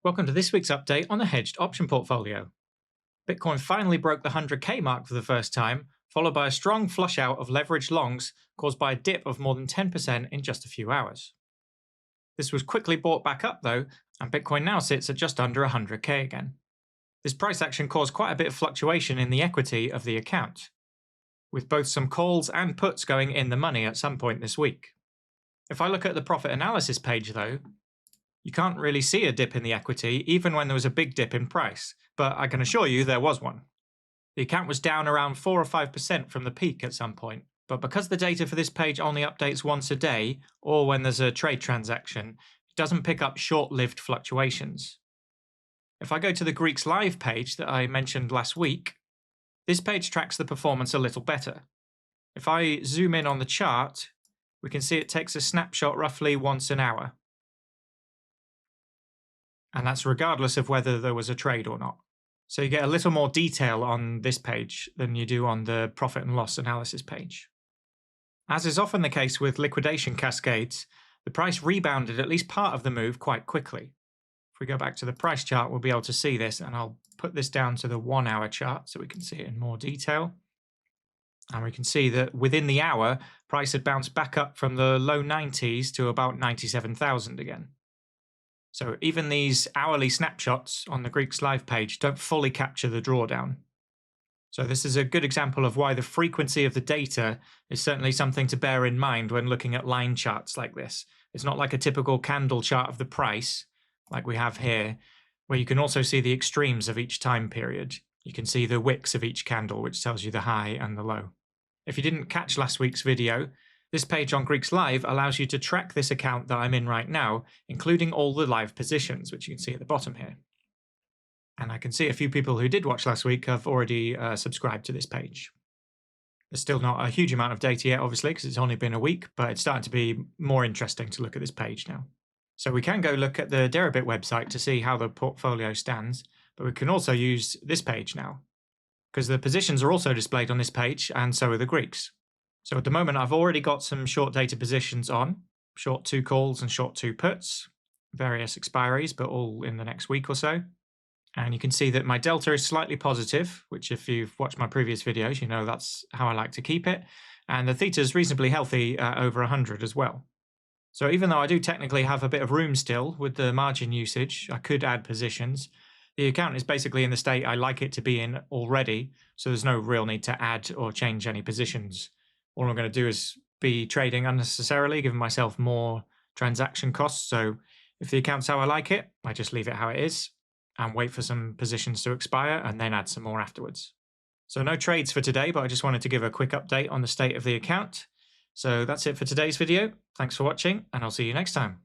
Welcome to this week's update on the hedged option portfolio. Bitcoin finally broke the 100k mark for the first time, followed by a strong flush out of leveraged longs caused by a dip of more than 10% in just a few hours. This was quickly bought back up though, and Bitcoin now sits at just under 100k again. This price action caused quite a bit of fluctuation in the equity of the account, with both some calls and puts going in the money at some point this week. If I look at the profit analysis page though, you can't really see a dip in the equity even when there was a big dip in price, but I can assure you there was one. The account was down around 4 or 5% from the peak at some point, but because the data for this page only updates once a day or when there's a trade transaction, it doesn't pick up short-lived fluctuations. If I go to the Greeks Live page that I mentioned last week, this page tracks the performance a little better. If I zoom in on the chart, we can see it takes a snapshot roughly once an hour. And that's regardless of whether there was a trade or not. So you get a little more detail on this page than you do on the profit and loss analysis page. As is often the case with liquidation cascades, the price rebounded at least part of the move quite quickly. If we go back to the price chart, we'll be able to see this, and I'll put this down to the 1 hour chart so we can see it in more detail. And we can see that within the hour, price had bounced back up from the low 90s to about 97,000 again. So even these hourly snapshots on the Greeks Live page don't fully capture the drawdown. So this is a good example of why the frequency of the data is certainly something to bear in mind when looking at line charts like this. It's not like a typical candle chart of the price, like we have here, where you can also see the extremes of each time period. You can see the wicks of each candle, which tells you the high and the low. If you didn't catch last week's video, this page on Greeks Live allows you to track this account that I'm in right now, including all the live positions, which you can see at the bottom here. And I can see a few people who did watch last week have already subscribed to this page. There's still not a huge amount of data yet, obviously, because it's only been a week, but it's starting to be more interesting to look at this page now. So we can go look at the Deribit website to see how the portfolio stands, but we can also use this page now, because the positions are also displayed on this page, and so are the Greeks. So at the moment, I've already got some short data positions on, short 2 calls and short 2 puts, various expiries, but all in the next week or so. And you can see that my delta is slightly positive, which if you've watched my previous videos, you know that's how I like to keep it. And the theta is reasonably healthy at over 100 as well. So even though I do technically have a bit of room still with the margin usage, I could add positions. The account is basically in the state I like it to be in already, so there's no real need to add or change any positions. All I'm going to do is be trading unnecessarily, giving myself more transaction costs. So if the account's how I like it, I just leave it how it is and wait for some positions to expire and then add some more afterwards. So no trades for today, but I just wanted to give a quick update on the state of the account. So that's it for today's video. Thanks for watching, and I'll see you next time.